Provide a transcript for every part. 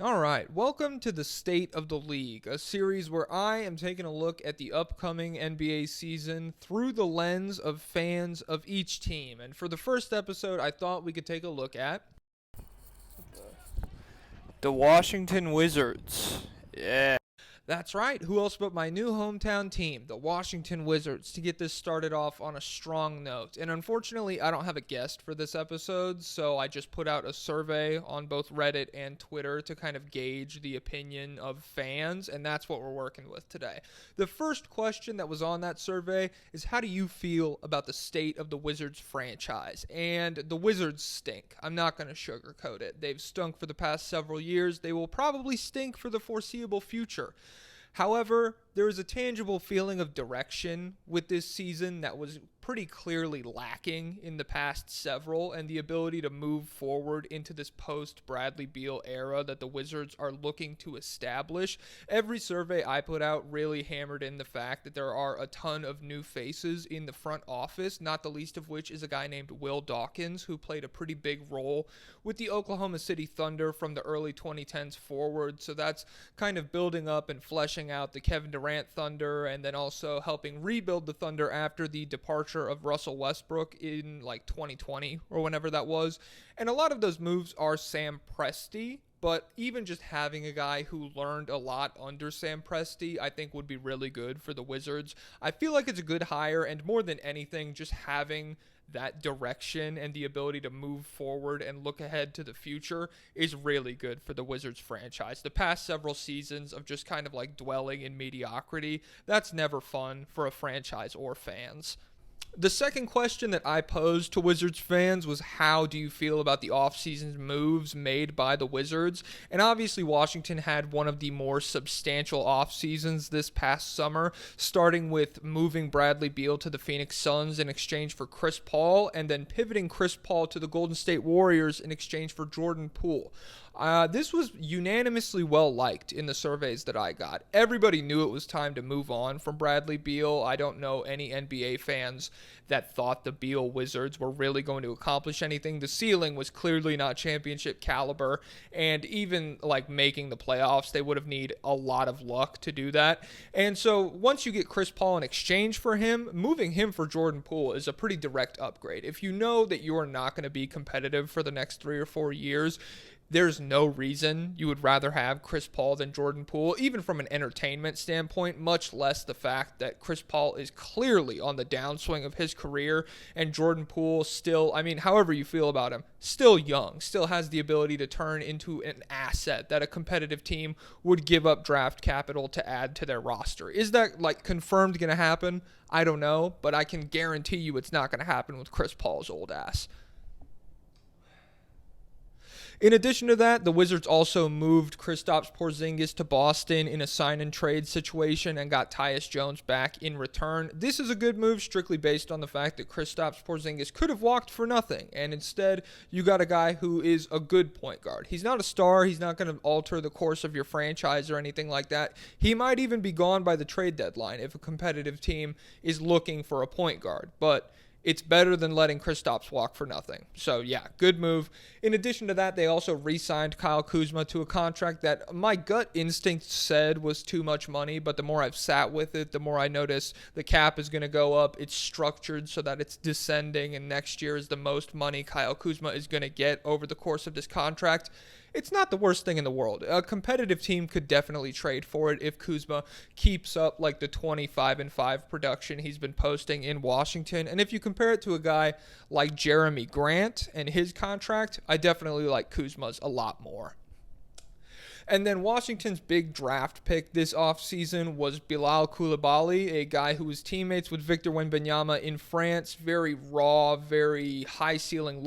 All right, welcome to the State of the League, a series where I am taking a look at the upcoming NBA season through the lens of fans of each team. And for the first episode, I thought we could take a look at The Washington Wizards. Yeah. That's right. Who else but my new hometown team, the Washington Wizards, to get this started off on a strong note. And unfortunately, I don't have a guest for this episode, so I just put out a survey on both Reddit and Twitter to kind of gauge the opinion of fans, and that's what we're working with today. The first question that was on that survey is, how do you feel about the state of the Wizards franchise? And the Wizards stink. I'm not going to sugarcoat it. They've stunk for the past several years. They will probably stink for the foreseeable future. However, there is a tangible feeling of direction with this season that was pretty clearly lacking in the past several, and the ability to move forward into this post-Bradley Beal era that the Wizards are looking to establish. Every survey I put out really hammered in the fact that there are a ton of new faces in the front office, not the least of which is a guy named Will Dawkins, who played a pretty big role with the Oklahoma City Thunder from the early 2010s forward. So that's kind of building up and fleshing out the Kevin Durant Thunder, and then also helping rebuild the Thunder after the departure of Russell Westbrook in like 2020 or whenever that was. And a lot of those moves are Sam Presti, but even just having a guy who learned a lot under Sam Presti, I think would be really good for the Wizards. I feel like it's a good hire, and more than anything, just having that direction and the ability to move forward and look ahead to the future is really good for the Wizards franchise. The past several seasons of just kind of like dwelling in mediocrity, that's never fun for a franchise or fans. The second question that I posed to Wizards fans was, how do you feel about the offseason moves made by the Wizards? And obviously Washington had one of the more substantial off seasons this past summer, starting with moving Bradley Beal to the Phoenix Suns in exchange for Chris Paul, and then pivoting Chris Paul to the Golden State Warriors in exchange for Jordan Poole. This was unanimously well liked in the surveys that I got. Everybody knew it was time to move on from Bradley Beal. I don't know any NBA fans that thought the Beal Wizards were really going to accomplish anything. The ceiling was clearly not championship caliber, and even like making the playoffs, they would have needed a lot of luck to do that. And so once you get Chris Paul in exchange for him, moving him for Jordan Poole is a pretty direct upgrade. If you know that you are not going to be competitive for the next 3 or 4 years, there's no reason you would rather have Chris Paul than Jordan Poole, even from an entertainment standpoint, much less the fact that Chris Paul is clearly on the downswing of his career, and Jordan Poole still, I mean, however you feel about him, still young, still has the ability to turn into an asset that a competitive team would give up draft capital to add to their roster. Is that like confirmed going to happen? I don't know, but I can guarantee you it's not going to happen with Chris Paul's old ass. In addition to that, the Wizards also moved Kristaps Porzingis to Boston in a sign-and-trade situation and got Tyus Jones back in return. This is a good move strictly based on the fact that Kristaps Porzingis could have walked for nothing, and instead you got a guy who is a good point guard. He's not a star. He's not going to alter the course of your franchise or anything like that. He might even be gone by the trade deadline if a competitive team is looking for a point guard, but it's better than letting Kristaps walk for nothing. So, yeah, good move. In addition to that, they also re-signed Kyle Kuzma to a contract that my gut instinct said was too much money, but the more I've sat with it, the more I notice the cap is going to go up. It's structured so that it's descending, and next year is the most money Kyle Kuzma is going to get over the course of this contract. It's not the worst thing in the world. A competitive team could definitely trade for it if Kuzma keeps up like the 25-5 production he's been posting in Washington. And if you compare it to a guy like Jeremy Grant and his contract, I definitely like Kuzma's a lot more. And then Washington's big draft pick this offseason was Bilal Coulibaly, a guy who was teammates with Victor Wembanyama in France. Very raw, very high ceiling,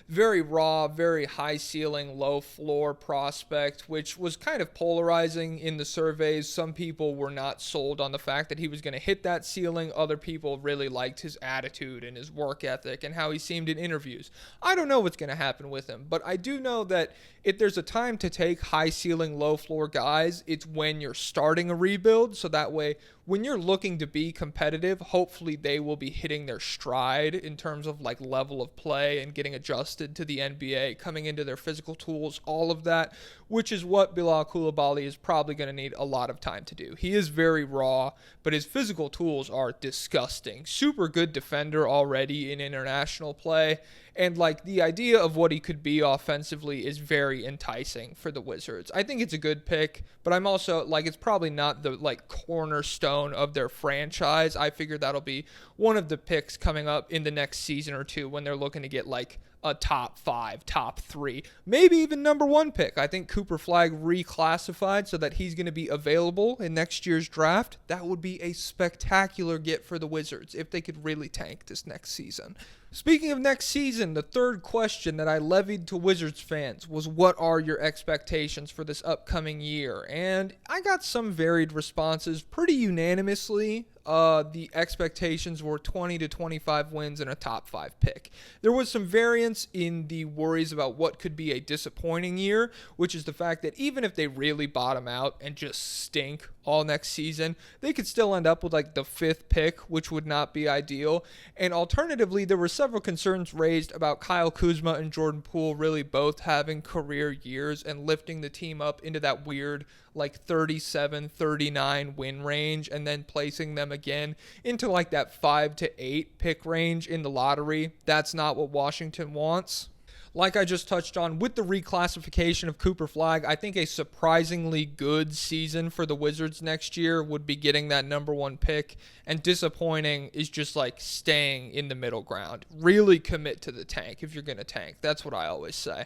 very raw, very high ceiling, low floor prospect, which was kind of polarizing in the surveys. Some people were not sold on the fact that he was going to hit that ceiling. Other people really liked his attitude and his work ethic and how he seemed in interviews. I don't know what's going to happen with him, but I do know that if there's a time to take high ceiling, low floor guys, it's when you're starting a rebuild. So that way, when you're looking to be competitive, hopefully they will be hitting their stride in terms of like level of play and getting adjusted to the NBA, coming into their physical tools, all of that, which is what Bilal Coulibaly is probably going to need a lot of time to do. He is very raw, but his physical tools are disgusting. Super good defender already in international play. And like the idea of what he could be offensively is very enticing for the Wizards. I think it's a good pick, but I'm also like, it's probably not the like cornerstone of their franchise. I figure that'll be one of the picks coming up in the next season or two when they're looking to get like a top 5, top 3, maybe even number 1 pick. I think Cooper Flagg reclassified so that he's going to be available in next year's draft. That would be a spectacular get for the Wizards if they could really tank this next season. Speaking of next season, the third question that I levied to Wizards fans was, what are your expectations for this upcoming year? And I got some varied responses pretty unanimously. The expectations were 20 to 25 wins and a top 5 pick. There was some variance in the worries about what could be a disappointing year, which is the fact that even if they really bottom out and just stink all next season, they could still end up with like the 5th pick, which would not be ideal. And alternatively, there were several concerns raised about Kyle Kuzma and Jordan Poole really both having career years and lifting the team up into that weird like 37, 39 win range and then placing them again into like that 5 to 8 pick range in the lottery. That's not what Washington wants. Like I just touched on, with the reclassification of Cooper Flagg, I think a surprisingly good season for the Wizards next year would be getting that number 1 pick, and disappointing is just like staying in the middle ground. Really commit to the tank if you're going to tank. That's what I always say.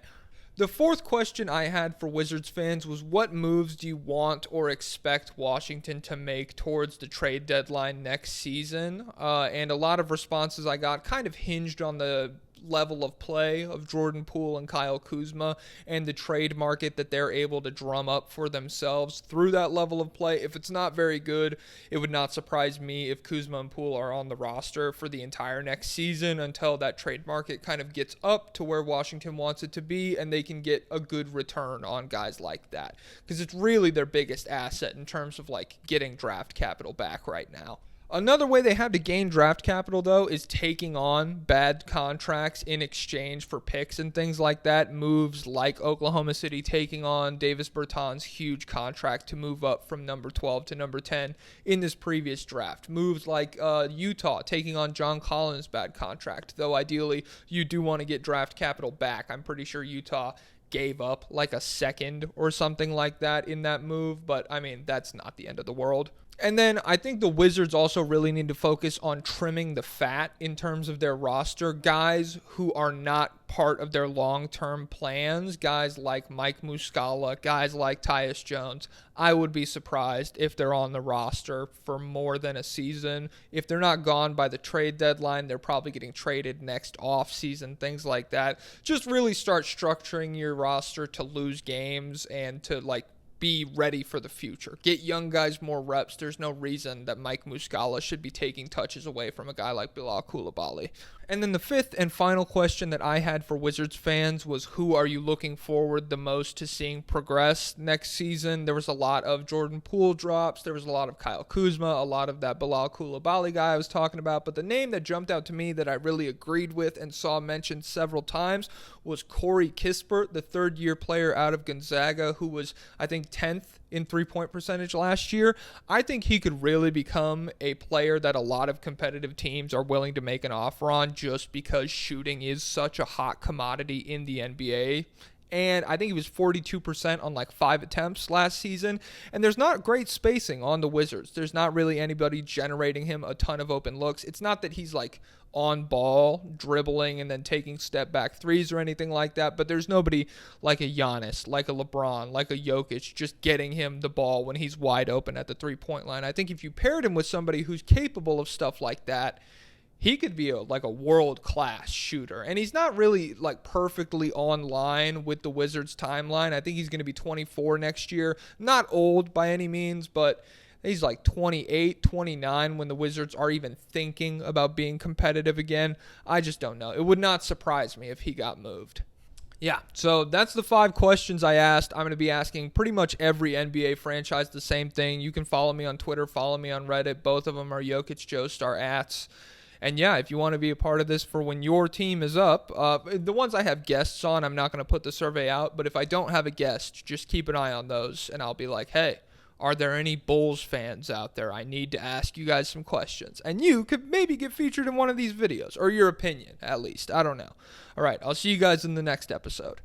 The fourth question I had for Wizards fans was, what moves do you want or expect Washington to make towards the trade deadline next season? And a lot of responses I got kind of hinged on the level of play of Jordan Poole and Kyle Kuzma and the trade market that they're able to drum up for themselves through that level of play. If it's not very good, it would not surprise me if Kuzma and Poole are on the roster for the entire next season until that trade market kind of gets up to where Washington wants it to be and they can get a good return on guys like that, because it's really their biggest asset in terms of like getting draft capital back right now. Another way they have to gain draft capital, though, is taking on bad contracts in exchange for picks and things like that. Moves like Oklahoma City taking on Davis Bertans' huge contract to move up from number 12 to number 10 in this previous draft. Moves like Utah taking on John Collins' bad contract, though ideally you do want to get draft capital back. I'm pretty sure Utah gave up like a second or something like that in that move, but I mean, that's not the end of the world. And then I think the Wizards also really need to focus on trimming the fat in terms of their roster. Guys who are not part of their long-term plans, guys like Mike Muscala, guys like Tyus Jones. I would be surprised if they're on the roster for more than a season. If they're not gone by the trade deadline, they're probably getting traded next offseason, things like that. Just really start structuring your roster to lose games and to like be ready for the future. Get young guys more reps. There's no reason that Mike Muscala should be taking touches away from a guy like Bilal Coulibaly. And then the fifth and final question that I had for Wizards fans was, who are you looking forward the most to seeing progress next season? There was a lot of Jordan Poole drops. There was a lot of Kyle Kuzma, a lot of that Bilal Coulibaly guy I was talking about. But the name that jumped out to me that I really agreed with and saw mentioned several times was Corey Kispert, the third-year player out of Gonzaga, who was, I think, 10th in three-point percentage last year. I think he could really become a player that a lot of competitive teams are willing to make an offer on just because shooting is such a hot commodity in the NBA. And I think he was 42% on like 5 attempts last season. And there's not great spacing on the Wizards. There's not really anybody generating him a ton of open looks. It's not that he's like on ball, dribbling and then taking step back threes or anything like that, but there's nobody like a Giannis, like a LeBron, like a Jokic just getting him the ball when he's wide open at the three-point line. I think if you paired him with somebody who's capable of stuff like that, he could be like a world-class shooter. And he's not really like perfectly on line with the Wizards timeline. I think he's going to be 24 next year. Not old by any means, but he's like 28, 29 when the Wizards are even thinking about being competitive again. I just don't know. It would not surprise me if he got moved. Yeah, so that's the 5 questions I asked. I'm going to be asking pretty much every NBA franchise the same thing. You can follow me on Twitter, follow me on Reddit. Both of them are Jokic Joestar ats. And yeah, if you want to be a part of this for when your team is up, the ones I have guests on, I'm not going to put the survey out. But if I don't have a guest, just keep an eye on those. And I'll be like, hey, are there any Bulls fans out there? I need to ask you guys some questions. And you could maybe get featured in one of these videos, or your opinion, at least. I don't know. All right, I'll see you guys in the next episode.